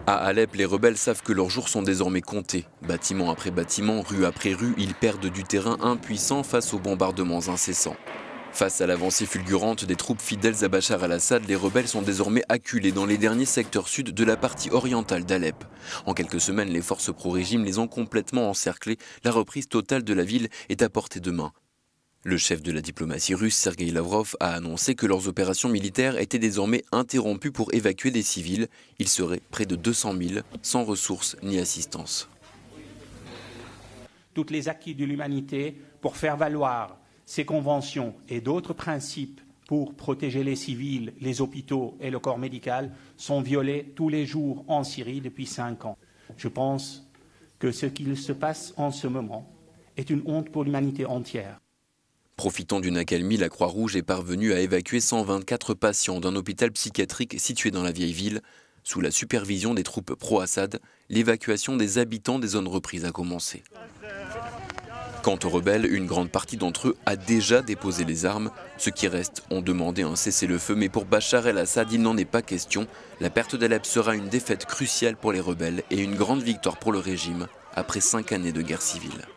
À Alep, les rebelles savent que leurs jours sont désormais comptés. Bâtiment après bâtiment, rue après rue, ils perdent du terrain impuissant face aux bombardements incessants. Face à l'avancée fulgurante des troupes fidèles à Bachar al-Assad, les rebelles sont désormais acculés dans les derniers secteurs sud de la partie orientale d'Alep. En quelques semaines, les forces pro-régime les ont complètement encerclés. La reprise totale de la ville est à portée de main. Le chef de la diplomatie russe, Sergei Lavrov, a annoncé que leurs opérations militaires étaient désormais interrompues pour évacuer des civils. Ils seraient près de 200 000, sans ressources ni assistance. Toutes les acquis de l'humanité pour faire valoir ces conventions et d'autres principes pour protéger les civils, les hôpitaux et le corps médical sont violés tous les jours en Syrie depuis 5 ans. Je pense que ce qu'il se passe en ce moment est une honte pour l'humanité entière. Profitant d'une accalmie, la Croix-Rouge est parvenue à évacuer 124 patients d'un hôpital psychiatrique situé dans la vieille ville. Sous la supervision des troupes pro-Assad, l'évacuation des habitants des zones reprises a commencé. Quant aux rebelles, une grande partie d'entre eux a déjà déposé les armes. Ceux qui restent ont demandé un cessez-le-feu, mais pour Bachar el-Assad, il n'en est pas question. La perte d'Alep sera une défaite cruciale pour les rebelles et une grande victoire pour le régime après 5 années de guerre civile.